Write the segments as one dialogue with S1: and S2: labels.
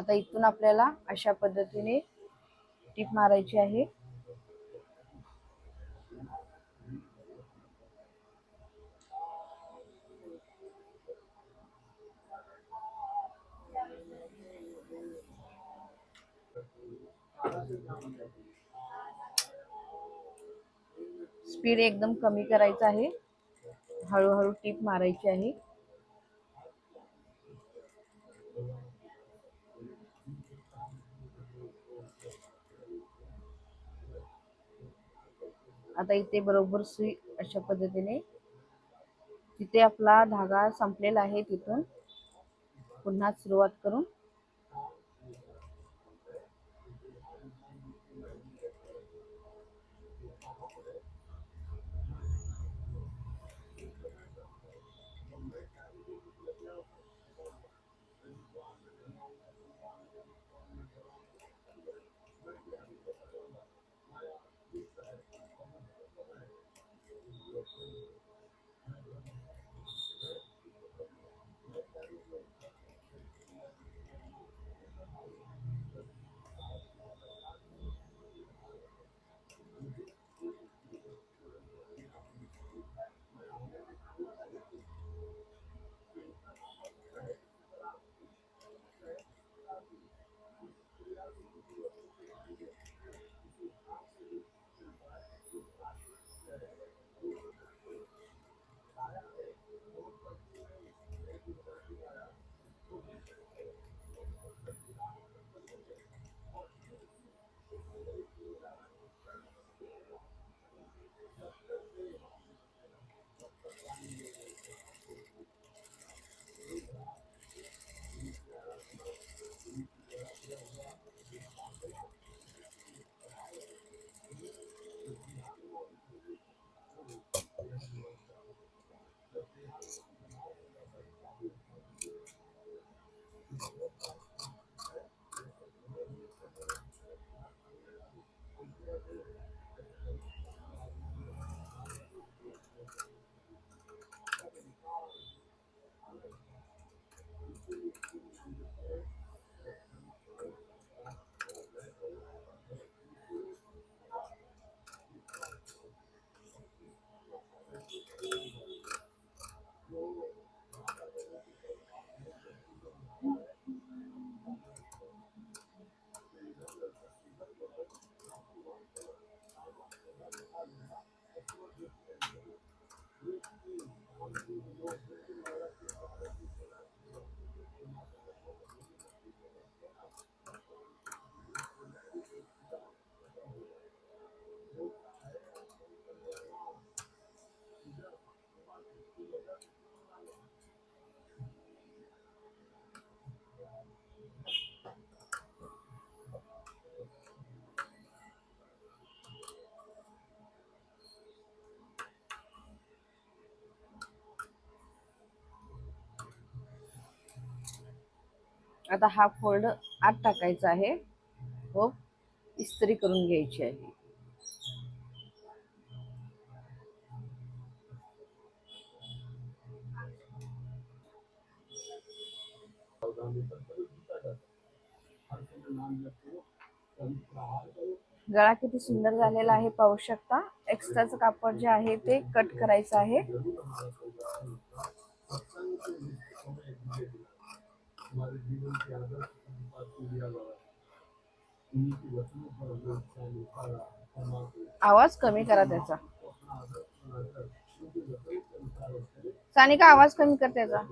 S1: आता इथून आपल्याला अशा पद्धतीने टीप मारायची आहे. स्पीड एकदम कमी करायचं आहे, हळूहळू टीप मारायची आहे. आता इथे बरोबर सुई अशा पद्धतीने, तिथे आपला धागा संपलेला आहे, तिथून पुन्हा सुरुवात करून आता हा फोल्ड आत टाकायचा आहे व इस्त्री करून घ्यायची आहे. गळा किती सुंदर झालेला आहे पाहू शकता. एक्स्ट्राचं कापड जे आहे ते कट करायचं आहे. आवाज कमी करा त्याचा. सानिका आवाज कमी कर त्याचा.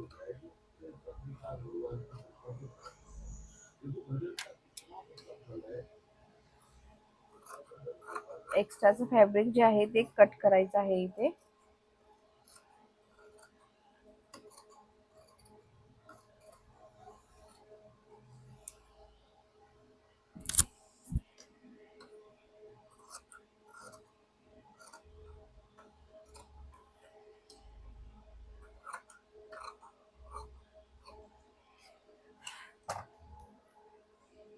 S1: एक्स्ट्राचं फॅब्रिक जे आहे ते कट करायचं आहे इथे.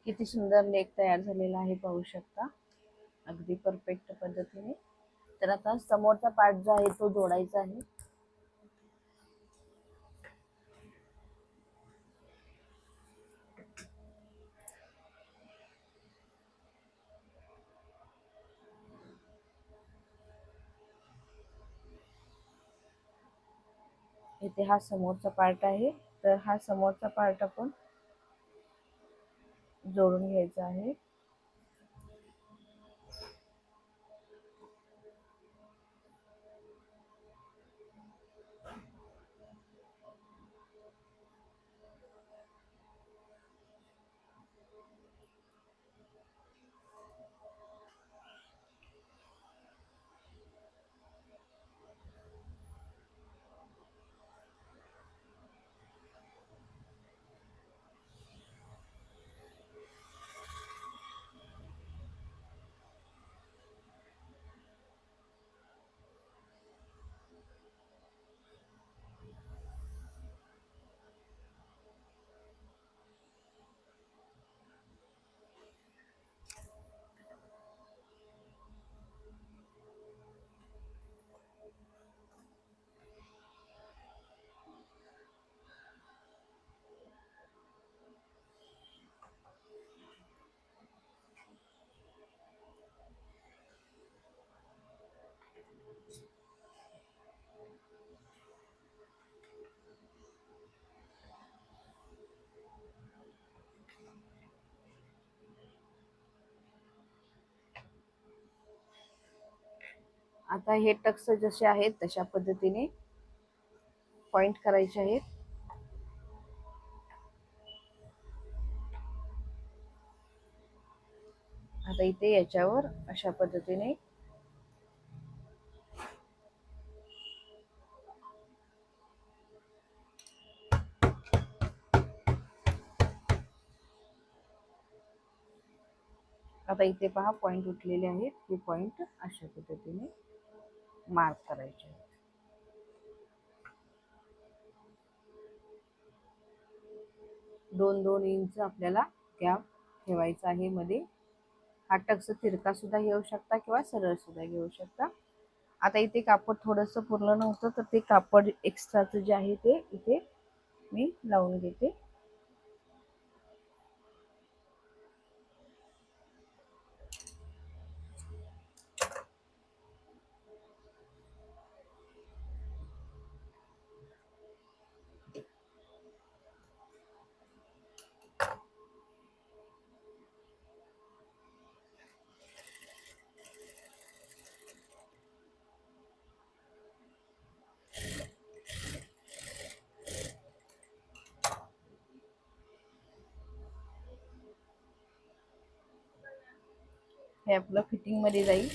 S1: किती सुंदर नेक तयार झालेला आहे पाहू शकता, अगदी परफेक्ट पद्धतीने. तर आता समोरचा पार्ट जो आहे तो जोडायचा आहे. इथे हा समोरचा पार्ट आहे, तर हा समोरचा पार्ट आपण जोडून घ्यायचा आहे. आता हे टक्स जसे आहेत तशा पद्धतीने पॉइंट करायचे आहेत. आता इथे याच्यावर अशा पद्धतीने आता इथे पहा पॉइंट उठलेले आहेत. हे पॉइंट अशा पद्धतीने मार्क करायचे आहेत. 2-2 इंच आपल्याला गॅप ठेवायचा आहे मध्ये. हा टक्स तिरका सुद्धा घेऊ शकता किंवा सरळ सुद्धा घेऊ शकता. आता इथे कापड थोडंसं पुरलं नव्हतं, तर ते कापड एक्स्ट्राचं जे आहे ते इथे मी लावून घेते. हे आपलं फिटिंग मध्ये जाईल.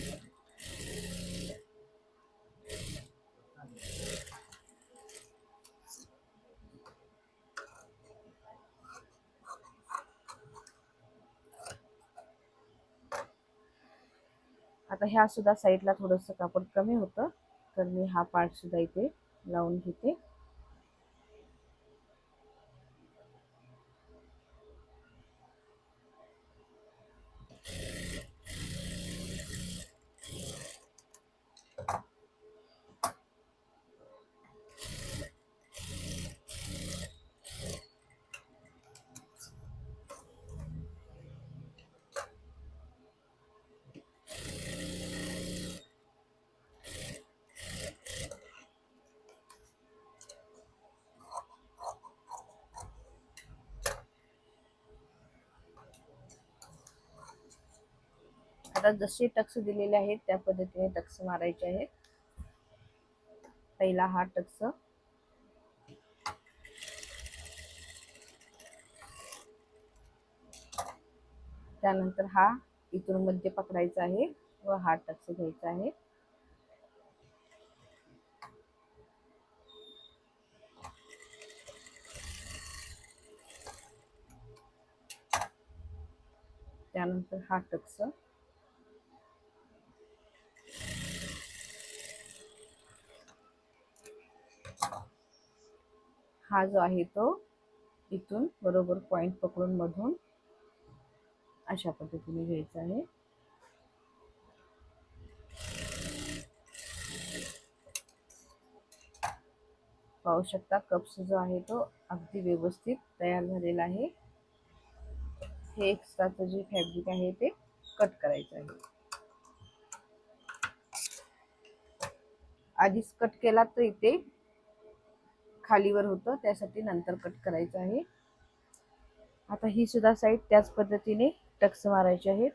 S1: आता ह्या सुद्धा साईडला थोडंसं कापड कमी होतं, तर मी हा पार्ट सुद्धा इथे लावून घेते. आता जसे टक्स दिलेले आहेत त्या पद्धतीने टक्स मारायचे आहेत. पहिला हा टक्स, त्यानंतर हा इथून मध्ये पकडायचा आहे व हा टक्स घ्यायचा आहे. त्यानंतर हा टक्स, हा जो आहे तो इथून बरोबर पॉइंट पकडून मधून अशा पद्धतीने घ्यायचा आहे. पाहू शकता कप्स जो आहे तो अगदी व्यवस्थित तयार झालेला आहे. हे एक्स्ट्राचं जे फॅब्रिक आहे ते कट करायचं आहे. आधीच कट केला तर इथे खालीवर होतं, त्यासाठी नंतर कट करायचं आहे. आता ही सुद्धा साईड त्याच पद्धतीने टक्स मारायचे आहेत.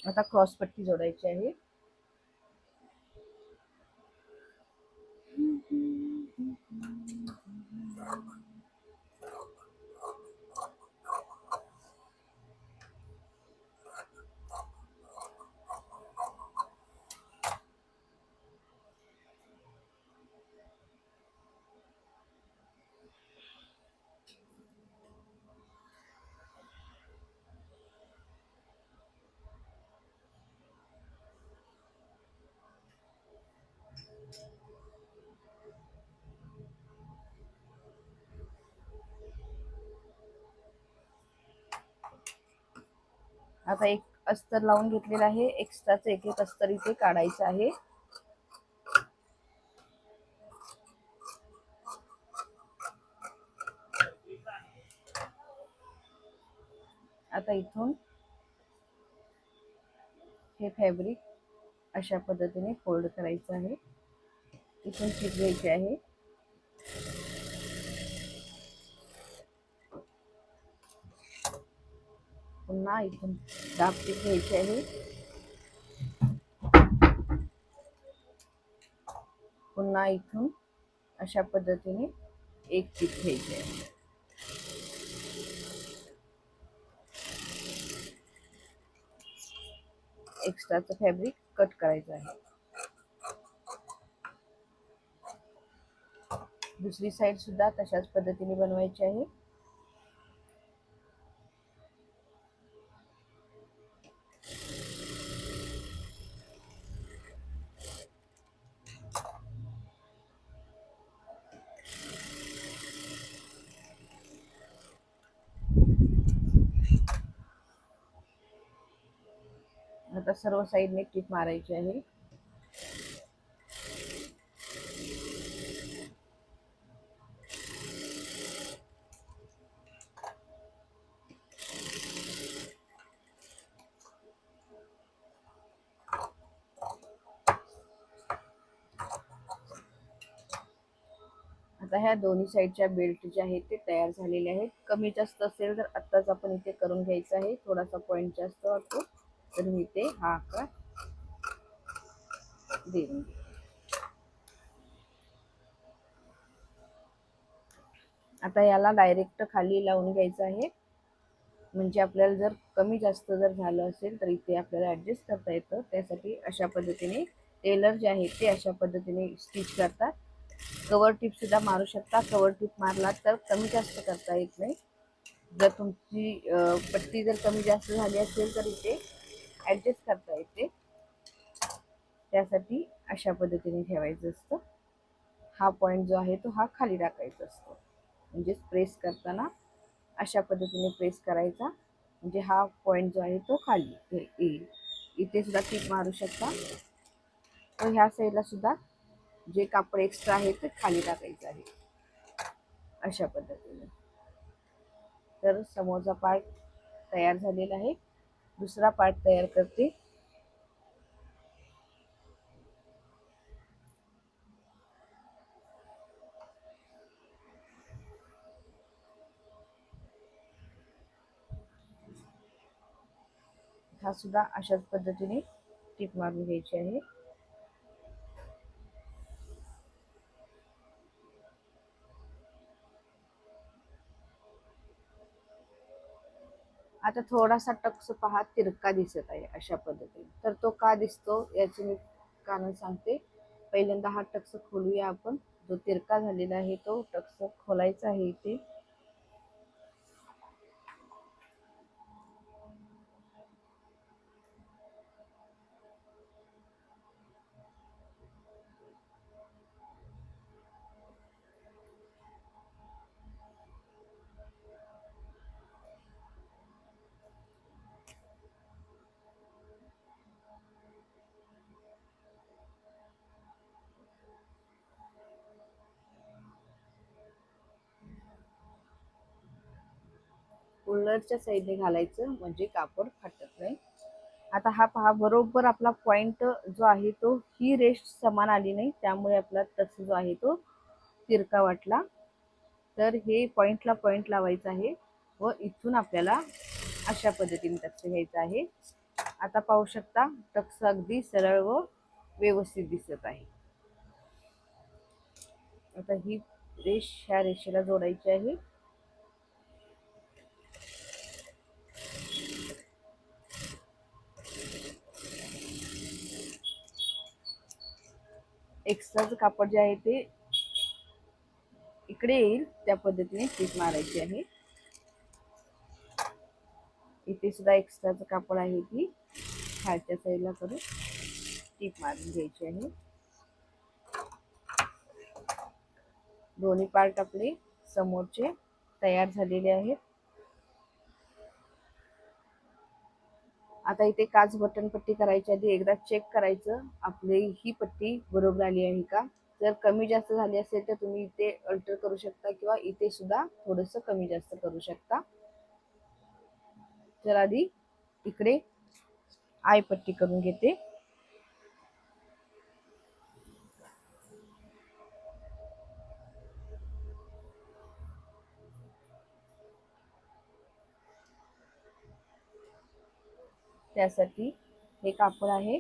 S1: आता क्रॉस पट्टी जोडायची आहे. आता एक अस्तर लावून घेतलेलं आहे. एक्स्ट्राचं एक एक अस्तर इथे काढायचं आहे. आता इथून हे फॅब्रिक अशा पद्धतीने फोल्ड करायचं आहे. इथून टिप घ्यायची आहे. पुन्हा इथून दाब टिप घ्यायची आहे. पुन्हा इथून अशा पद्धतीने एक टिप घ्यायची आहे. एक्स्ट्राचं फॅब्रिक कट करायचं आहे. दुसरी साइड सुद्धा तशाच पद्धतीने बनवायची आहे. आता सर्व साइडने टिप मारायची आहे. आता ह्या दोन्ही साईडच्या बेल्ट जे आहेत ते तयार झालेले आहेत. कमी जास्त असेल तर आत्ताच आपण इथे करून घ्यायचं आहे. थोडासा पॉइंट जास्त वाटतो तर मी इथे हा आकार देईन. आता याला डायरेक्ट खाली लावून घ्यायचं आहे. म्हणजे आपल्याला जर कमी जास्त जर झालं असेल तर इथे आपल्याला ॲडजस्ट करता येतं. त्यासाठी अशा पद्धतीने टेलर जे आहेत ते अशा पद्धतीने स्टिच करतात. कवर टिप सुद्धा मारू शकता. कवर टिप मारला तर कमी जास्त करता येत नाही. जर तुमची पट्टी जर कमी जास्त झाली असेल तर इथे ॲडजस्ट करता येते. त्यासाठी अशा पद्धतीने ठेवायचं असतं. हा पॉईंट जो आहे तो हा खाली टाकायचा असतो. म्हणजेच प्रेस करताना अशा पद्धतीने प्रेस करायचा, म्हणजे हा पॉईंट जो आहे तो खाली येईल. इथे सुद्धा टिप मारू शकता. तर ह्या साईडला सुद्धा जे कापड एक्स्ट्रा आहे ते खाली टाकायचं आहे अशा पद्धतीने. तर समोरचा पार्ट तयार झालेला आहे. दुसरा पार्ट तयार करते. हा सुद्धा अशाच पद्धतीने टिप मारून घ्यायची आहे. आता थोडासा टक्स पहा तिरका दिसत आहे अशा पद्धतीने. तर तो का दिसतो याचे मी कारण सांगते. पहिल्यांदा हा टक्स खोलूया आपण. जो तिरका झालेला आहे तो टक्स खोलायचा आहे इथे. उलटच्या साईडने घालायचं म्हणजे कापड फाटत नाही. आता हा पहा बरोबर आपला पॉइंट जो आहे तो ही रेस्ट समान आली नाही, त्यामुळे आपला टक्स जो आहे तो तिरका वाटला. तर हे पॉइंटला पॉइंट लावायचा आहे व इथून आपल्याला अशा पद्धतीने टक्स घ्यायचा आहे. आता पाहू शकता टक्स अगदी सरळ व व्यवस्थित दिसत आहे. आता ही रेष ह्या रेषेला जोडायची आहे. एक्स्ट्राचं कापड जे आहे ते इकडे येईल त्या पद्धतीने टीप मारायची आहे. इथे सुद्धा एक्स्ट्राचं कापड आहे ती खालच्या साईडला करून टीप मारून घ्यायची आहे. दोन्ही पार्ट आपले समोरचे तयार झालेले आहेत. आता इथे काच बटन पट्टी करायच्या आधी एकदा चेक करायचं आपली ही पट्टी बरोबर आली आहे का. जर कमी जास्त झाली असेल तर तुम्ही इथे अल्टर करू शकता किंवा इथे सुद्धा थोडंसं कमी जास्त करू शकता. तर आधी इकडे आय पट्टी करून घेते. त्यासाठी हे कापड आहे,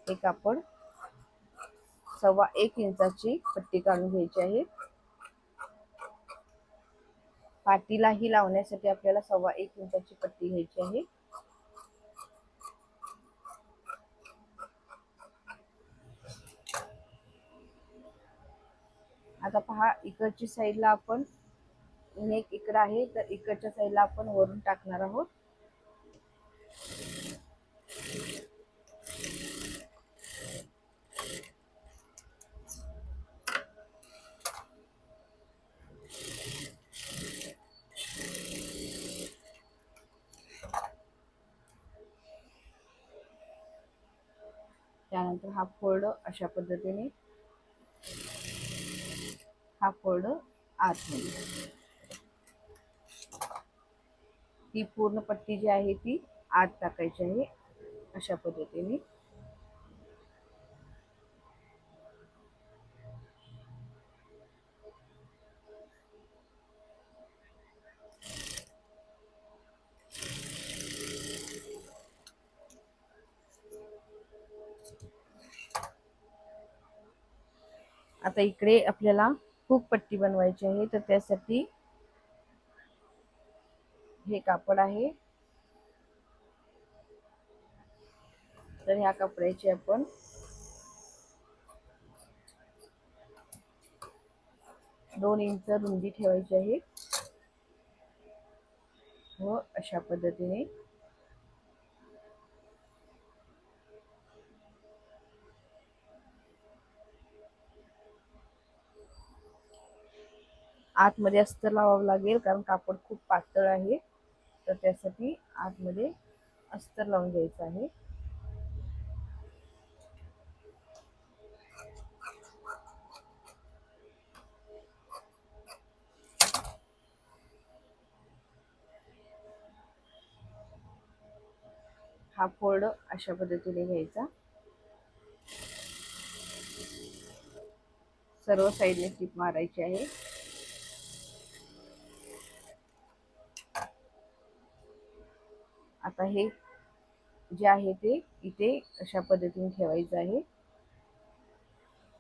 S1: हे कापड 1.25 इंचाची पट्टी काढून घ्यायची आहे. पाठीलाही लावण्यासाठी आपल्याला 1.25 इंचाची पट्टी घ्यायची आहे. आता पहा इकडची साईडला आपण नेक इकडं आहे, तर इकडच्या साईडला आपण वरून टाकणार आहोत. त्यानंतर हा फोल्ड अशा पद्धतीने हा फोल्ड आतमध्ये, ही पूर्ण पट्टी जी आहे ती आत टाकायची आहे अशा पद्धतीने. आता इकडे आपल्याला हुक पट्टी बनवायची आहे, तर त्यासाठी हे कापड आहे. तर ह्या कपड्याची आपण 2 इंच रुंदी ठेवायची आहे व अशा पद्धतीने आतमध्ये अस्तर लावावं लागेल, कारण कापड खूप पातळ आहे. तर त्यासाठी आतमध्ये अस्तर लावून घ्यायचं आहे. हा फोल्ड अशा पद्धतीने घ्यायचा. सर्व साईडने टीप मारायची आहे. आता हे जे आहे ते इथे अशा पद्धतीने ठेवायचं आहे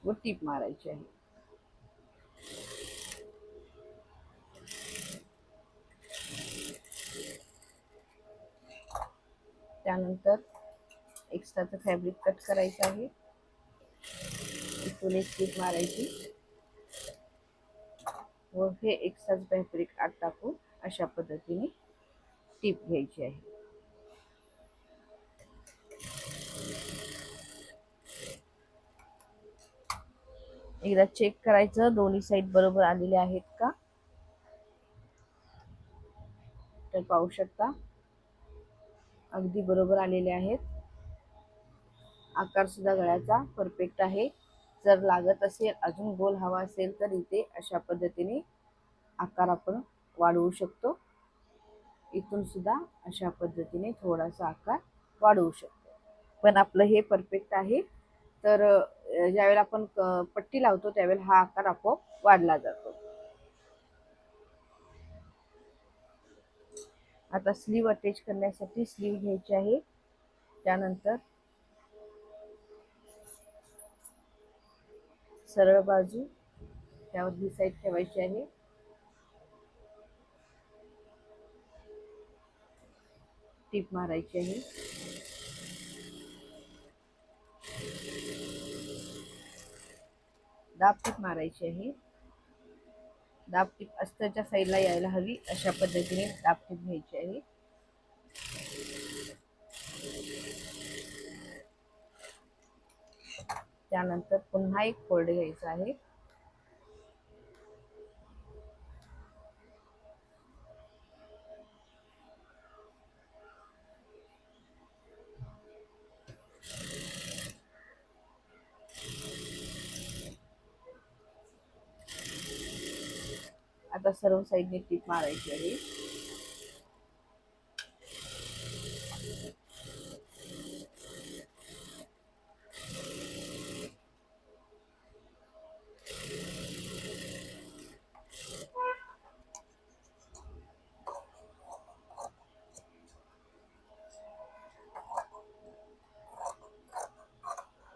S1: व टीप मारायची आहे. त्यानंतर एक्स्ट्राचं फॅब्रिक कट करायचं आहे, इथून एक टीप मारायची व हे एक्स्ट्राचं फॅब्रिक आत टाकून अशा पद्धतीने टीप घ्यायची आहे. एकदा चेक करायचं दोन्ही साईड बरोबर आलेले आहेत का, तर पाहू शकता अगदी बरोबर आलेले आहेत. आकार सुद्धा गळ्याचा परफेक्ट आहे. जर लागत असेल अजून गोल हवा असेल तर इथे अशा पद्धतीने आकार आपण वाढवू शकतो. इथून सुद्धा अशा पद्धतीने थोडासा आकार वाढवू शकतो. पण आपलं हे परफेक्ट आहे. तर ज्यावेळेला आपण पट्टी लावतो त्यावेळेला हा आकार आपोआप वाढला जातो. आता स्लीव अटॅच करण्यासाठी स्लीव घ्यायची आहे. त्यानंतर सरळ बाजू त्यावर ही साईड ठेवायची आहे. टीप मारायची आहे. दाब टीप मारायची आहे. दाब टीप अस्तरच्या साईडला यायला हवी अशा पद्धतीने दाब टीप घ्यायची आहे. त्यानंतर पुन्हा एक फोल्ड घ्यायचा आहे. आता सर्व साईडने टीप मारायची आहे.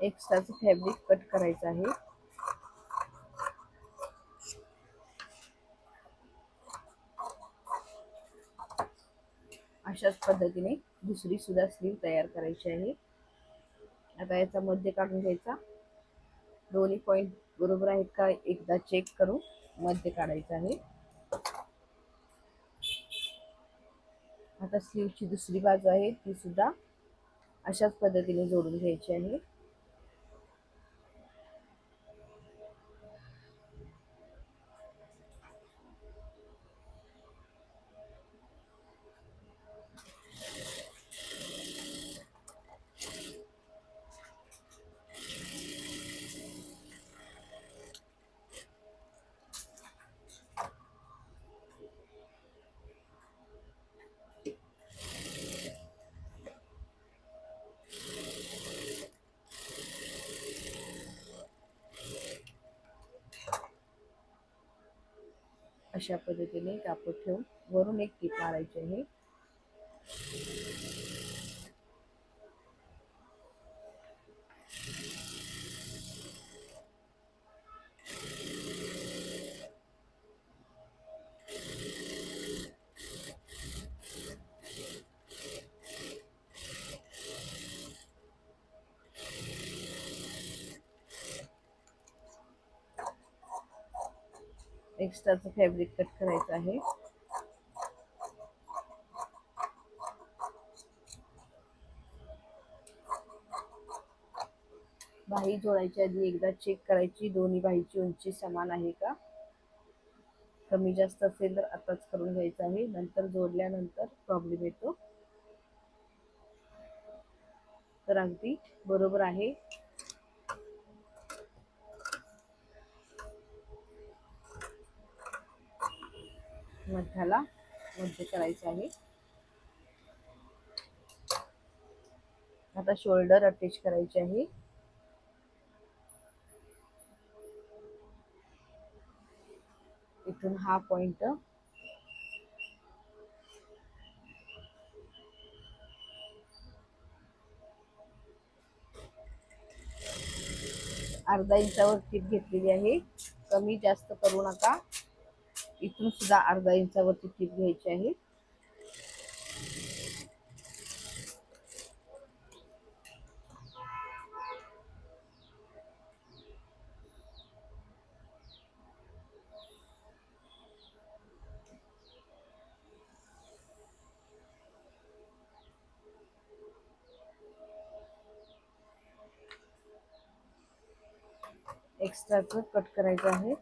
S1: एक्स्ट्राचं फॅब्रिक कट करायचं आहे. अशाच पद्धतीने दुसरी सुद्धा स्लीव तयार करायची आहे. आता याचा मध्य काढून घ्यायचा. दोन्ही पॉइंट बरोबर आहेत का एकदा चेक करून मध्य काढायचं आहे. आता स्लीवची दुसरी बाजू आहे ती सुद्धा अशाच पद्धतीने जोडून घ्यायची आहे. अशा पद्धतीने कापड ठेवून वरून एक टीप मारायची आहे. एक्स्ट्राचं फॅब्रिक कट करायचं आहे. बाही जोडायच्या आधी एकदा चेक करायची दोन्ही बाहीची उंची समान आहे का. कमी जास्त असेल तर आताच करून घ्यायचं आहे, नंतर जोडल्यानंतर प्रॉब्लेम येतो. तर अगदी बरोबर आहे. मध्याला मध्य करायचं आहे. आता शोल्डर अटॅच करायचे आहे. इथून हा पॉइंट अर्धा इंचावर टीप घेतलेली आहे. कमी जास्त करू नका. इथून सुद्धा अर्धा इंचावरती टीप घ्यायची आहे. एक्स्ट्राचं कट करायचं आहे.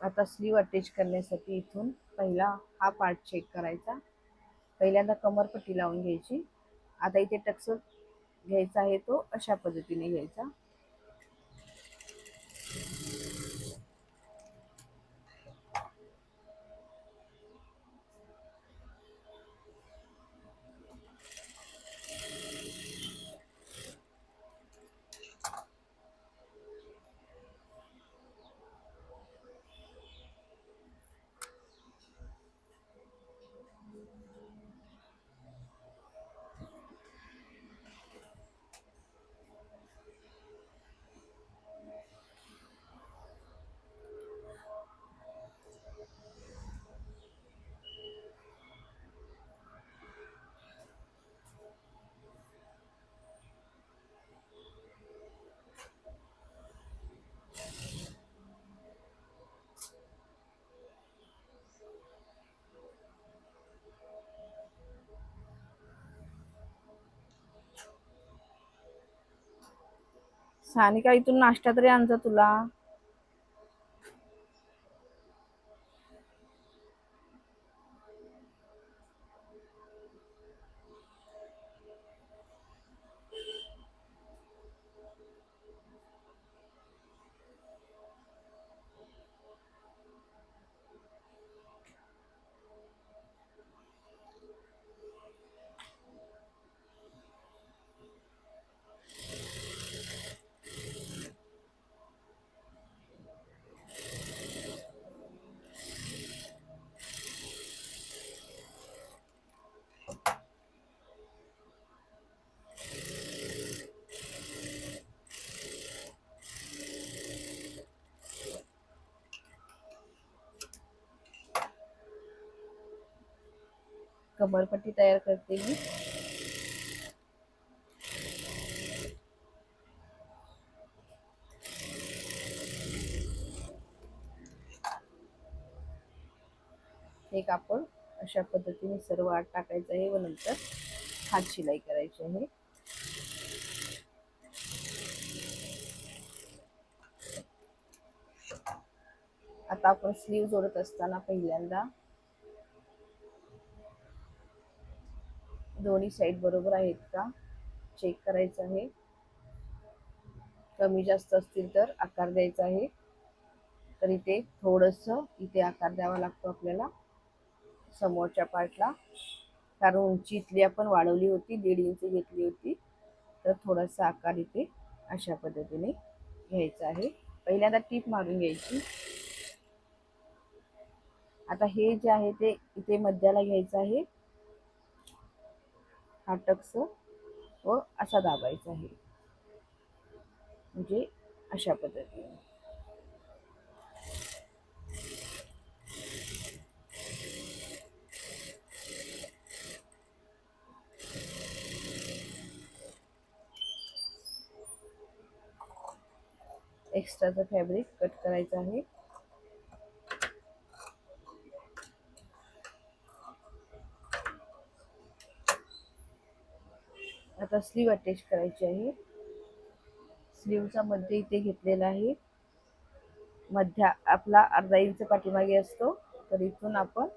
S1: आता स्लीव अटॅच करण्यासाठी इथून पहिला हा पार्ट चेक करायचा. पहिल्यांदा कमरपट्टी लावून घ्यायची. आता इथे टक्स घ्यायचा आहे तो अशा पद्धतीने घ्यायचा. सानिका, इथून नाश्ता तरी आणजा तुला. कमरपट्टी तयार करते मी. हे कापड अशा पद्धतीने सर्व आत टाकायचं आहे व नंतर हात शिलाई करायची आहे. आता आपण स्लीव जोडत असताना पहिल्यांदा दोन्ही साइड बरोबर आहेत का चेक करायचं आहे. कमी जास्त असतील तर आकार द्यायचा आहे. तर इथे थोडंसं इथे आकार द्यावा लागतो आपल्याला समोरच्या पार्टला, कारण उंची इथली आपण वाढवली होती, 1.5 इंच घेतली होती. तर थोडासा आकार इथे अशा पद्धतीने घ्यायचा आहे. पहिल्यांदा टीप मारून घ्यायची. आता हे जे आहे ते इथे मध्याला घ्यायचं आहे. हा टक्स व असा दाबायचा आहे, म्हणजे अशा पद्धतीने. एक्स्ट्राचं फॅब्रिक कट करायचं आहे. आता स्लीव अटॅच करायची आहे. स्लीवचा मध्य इथे घेतलेला आहे. मध्य आपला अर्धा इंच पाठीमागे असतो, तर इथून आपण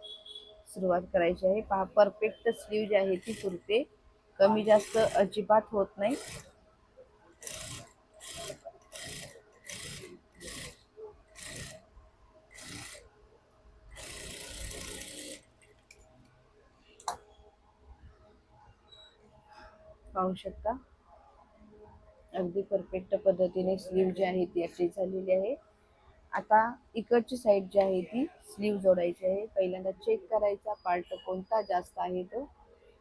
S1: सुरुवात करायची आहे. पहा, परफेक्ट स्लीव जी आहे ती पुरते, कमी जास्त अजिबात होत नाही. पाहू शकता अगदी परफेक्ट पद्धतीने स्लीव जी आहे ती अटॅच झालेली आहे. आता इकडची साईड जी आहे ती स्लीव जोडायची आहे. पहिल्यांदा चेक करायचा पार्ट कोणता जास्त आहे तो.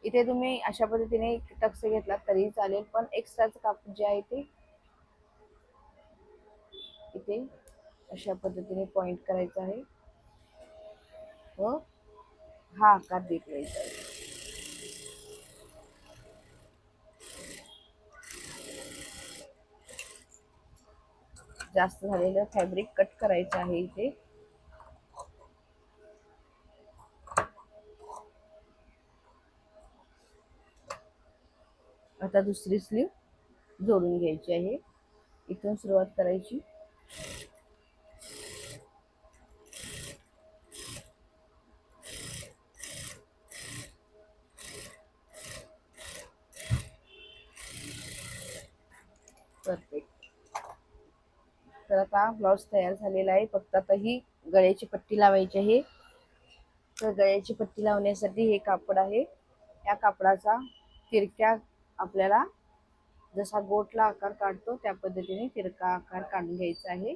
S1: इथे तुम्ही अशा पद्धतीने टक्स घेतला तरी चालेल, पण एक्स्ट्राचं कापड जे आहे ते इथे अशा पद्धतीने पॉइंट करायचं आहे व हा आकार द्यायचा आहे. जास्त झालेलं फॅब्रिक कट करायचं आहे इथे. आता दुसरी स्लीव जोडून घ्यायची आहे. इथून सुरुवात करायची. परफेक्ट. तर आता ब्लाउज तयार झालेला आहे. फक्त आता ही गळ्याची पट्टी लावायची आहे. तर गळ्याची पट्टी लावण्यासाठी हे कापड आहे. या कापडाचा तिरक्या आपल्याला जसा गोटला आकार काढतो त्या पद्धतीने तिरका आकार काढून घ्यायचा आहे.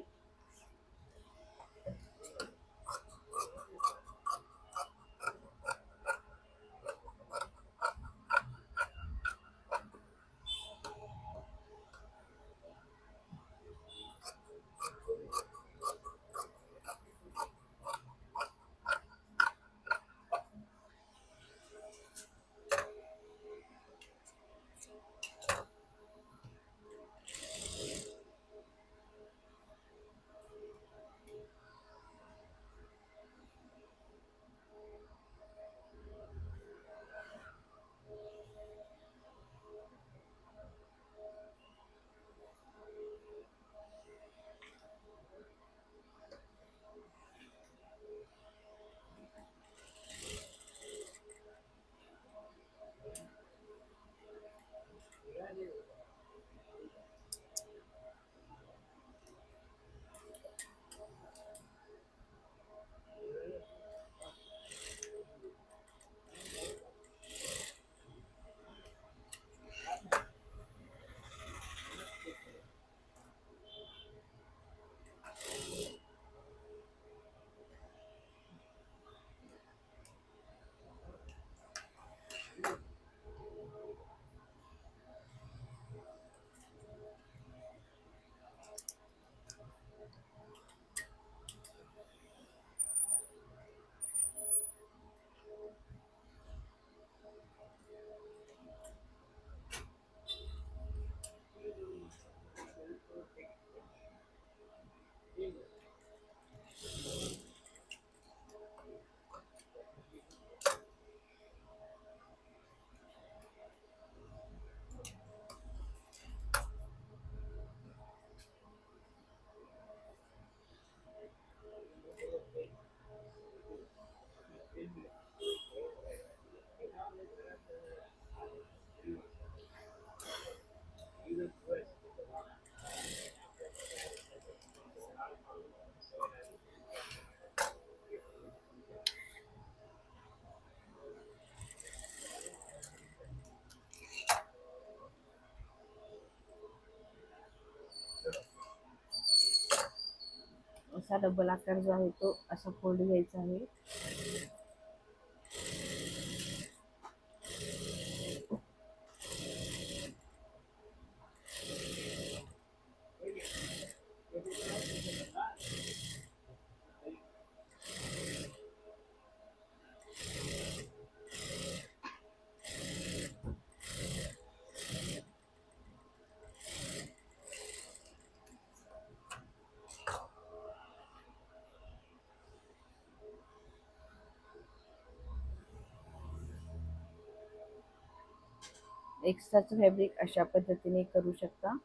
S1: असा डबल आकार जो आहे तो असा फोल्ड घ्यायचा आहे. एक्स्ट्राचं फॅब्रिक अशा पद्धतीने करू शकता.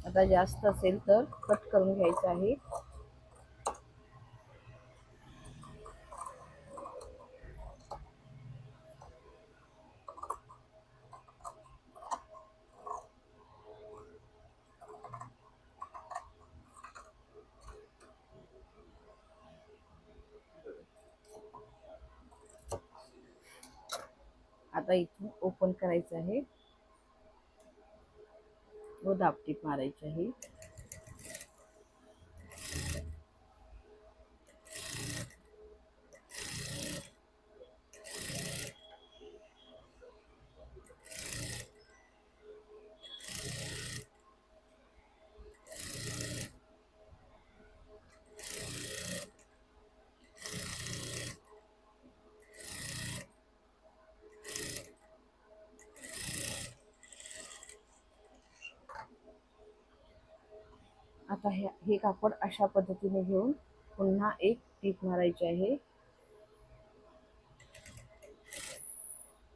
S1: आता जास्त असेल तर कट करून घ्यायचं आहे. आता इथून ओपन करायचं आहे व दापटीप मारायची आहे. आता हे कापड अशा पद्धतीने घेऊन पुन्हा एक टीप मारायची आहे.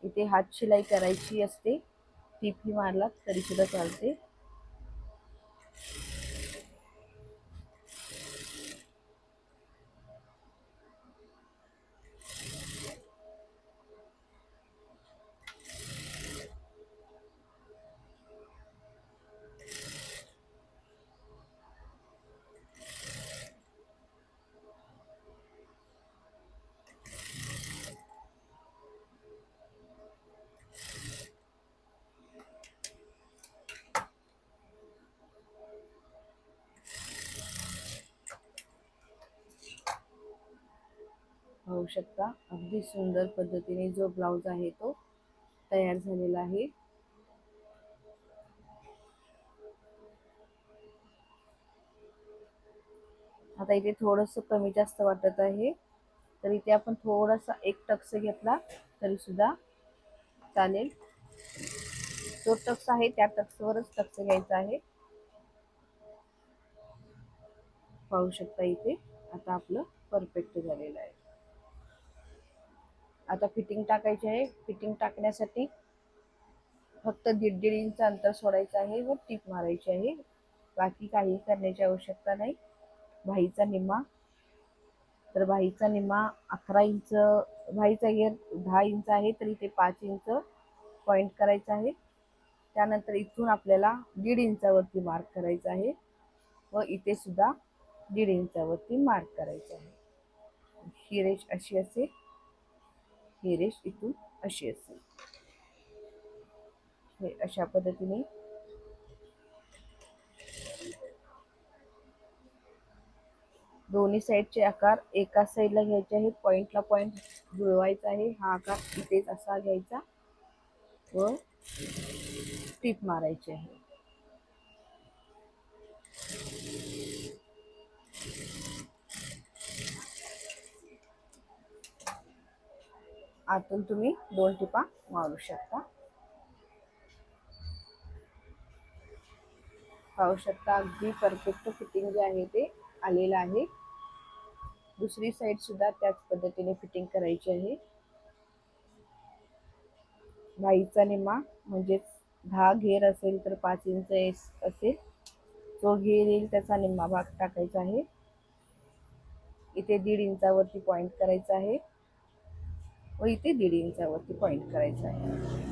S1: इथे हात शिलाई करायची असते, टीप ही मारलात तरी सुद्धा चालते. पाहू शकता अगदी सुंदर पद्धतीने जो ब्लाउज आहे तो तयार झालेला आहे. आता इथे थोडंसं कमी जास्त वाटत आहे, तर इथे आपण थोडासा एक टक्स घेतला तरी सुद्धा चालेल. जो टक्स आहे त्या टक्सवरच टक्स घ्यायचा आहे. पाहू शकता इथे आता आपलं परफेक्ट झालेलं आहे. आता फिटिंग टाकायची आहे. फिटिंग टाकण्यासाठी फक्त 1.5 इंच अंतर सोडायचं आहे व टीप मारायची आहे. बाकी काही करण्याची आवश्यकता नाही. भाईचा निम्मा, तर भाईचा निम्मा 11 इंच, भाईचा घेर 10 इंच आहे, तर इथे 5 इंच पॉइंट करायचा आहे. त्यानंतर इथून आपल्याला 1.5 इंचावरती मार्क करायचा आहे व इथे सुद्धा 1.5 इंचावरती मार्क करायचा आहे. ही रेष अशी असेल, ही रेष इथून अशी असेल. हे अशा पद्धतीने दोन्ही साईडचे आकार एकाच साईडला घ्यायचे आहेत. पॉइंटला पॉइंट जुळवायचा आहे. हा आकार इथेच असा घ्यायचा व टीप मारायची आहे. आतून तुम्ही 2 टिपा मारू शकता. पाहू शकता अगदी परफेक्ट फिटिंग जे आहे ते आलेलं आहे. दुसरी साईड सुद्धा त्याच पद्धतीने फिटिंग करायची आहे. भाईचा निम्मा म्हणजेच 10 घेर असेल तर 5 इंच असेल, जो घेर येईल त्याचा निम्मा भाग टाकायचा आहे. इथे 1.5 इंचावरती पॉइंट करायचा आहे व इथे 1.5 इंचावरती पॉइंट करायचा आहे.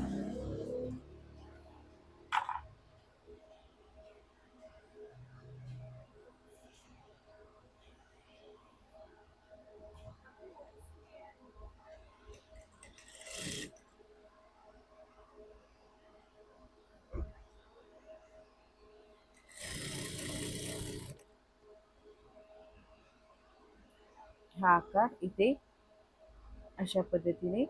S1: हा आकार इथे अशा पद्धतीने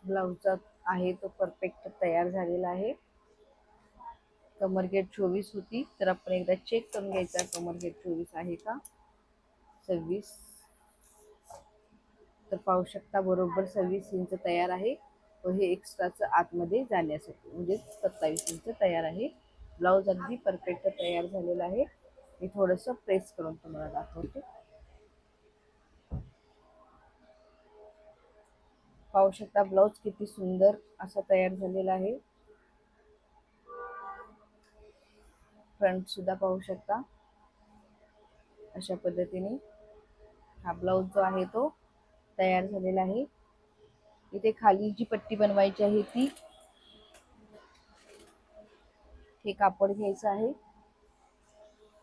S1: ब्लाउजचा आहे तो परफेक्ट तयार झालेला आहे. कमरगेट 24 होती, तर आपण एकदा चेक करून घ्यायचा कमरगेट 24 आहे का. 26, तर पाहू शकता बरोबर 26 इंच तयार आहे व हे एक्स्ट्राचं आतमध्ये जाण्यासाठी म्हणजे 27 इंच तयार आहे. ब्लाउज अगदी परफेक्ट तयार झालेला आहे. मी थोडंसं प्रेस करून तुम्हाला दाखवते. पाहू शकता ब्लाउज किती सुंदर असा तयार झालेला आहे. फ्रंट सुद्धा पाहू शकता अशा पद्धतीने हा ब्लाउज जो आहे तो तयार झालेला आहे. इथे खाली जी पट्टी बनवायची आहे ती हे कापड घ्यायचं आहे,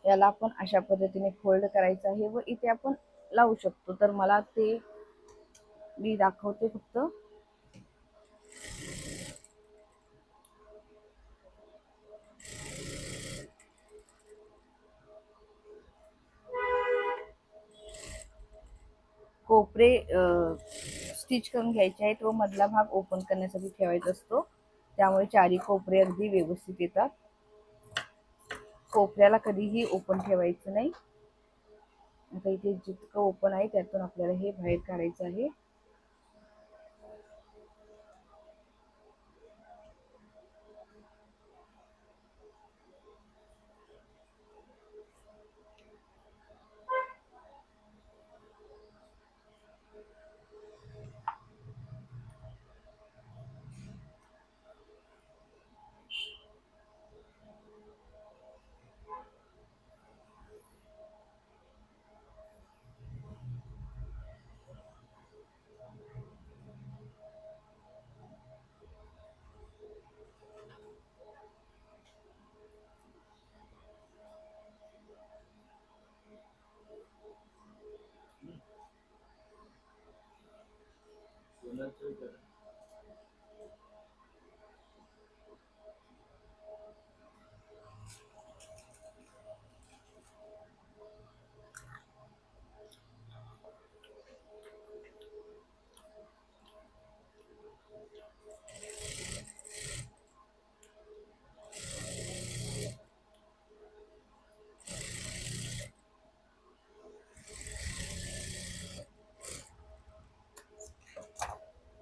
S1: याला आपण अशा पद्धतीने फोल्ड करायचं आहे व इथे आपण लावू शकतो. तर मला ते मी दाखवते फक्त. कोपरे स्टिच करून घ्यायचे आहेत व मधला भाग ओपन करण्यासाठी ठेवायचा असतो, त्यामुळे चारी कोपरे अगदी व्यवस्थित येतात. कोपऱ्याला कधीही ओपन ठेवायचं नाही. आता इथे जितकं ओपन आहे त्यातून आपल्याला हे बाहेर काढायचं आहे.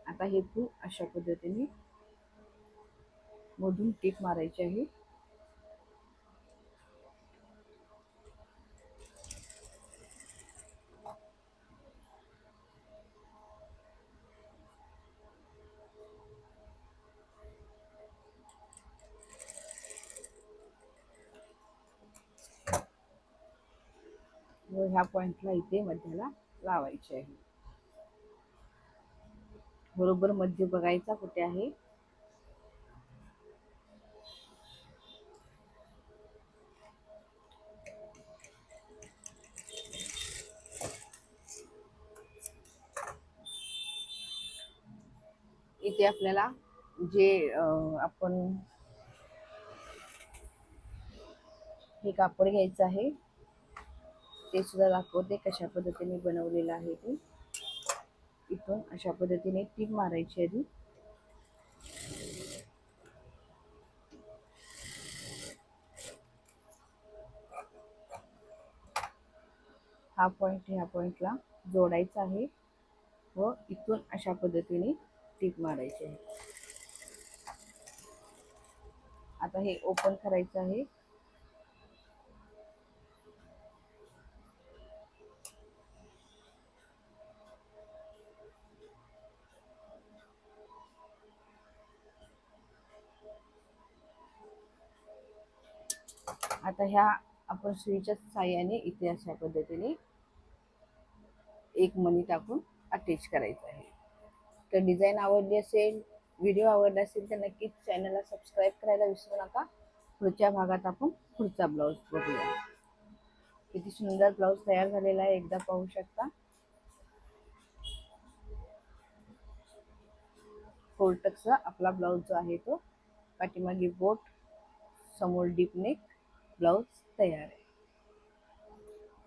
S1: आता हे तू अशा पद्धतीने मधून टीप मारायची आहे. व ह्या पॉइंटला इथे मध्याला लावायचे आहे. बरोबर मध्य बघायचा कुठे आहे. इथे आपल्याला जे आपण हे कापड घ्यायचं आहे ते सुद्धा दाखवते कशा पद्धतीने बनवलेलं आहे ते. इथून अशा पद्धतीने टीप मारायची आधी. हा पॉइंट ह्या पॉइंटला जोडायचा आहे व इथून अशा पद्धतीने टीप मारायची आहे. आता हे ओपन करायचं आहे. आता ह्या आपण सुईच्या साहाय्याने इथे अशा पद्धतीने एक मणी टाकून अटॅच करायचं आहे. तर डिझाईन आवडली असेल, व्हिडिओ आवडला असेल तर नक्कीच चॅनलला सबस्क्राईब करायला विसरू नका. पुढच्या भागात आपण पुढचा ब्लाऊज बघूया. किती सुंदर ब्लाऊज तयार झालेला आहे, एकदा पाहू शकता. फोर टक्सचा आपला ब्लाऊज जो आहे तो पाठीमागे बोट, समोर डीप नेक ब्लाऊज तयार आहे.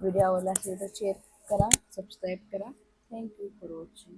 S1: व्हिडिओ आवडला असेल तर शेअर करा, सबस्क्राईब करा. Thank you for watching.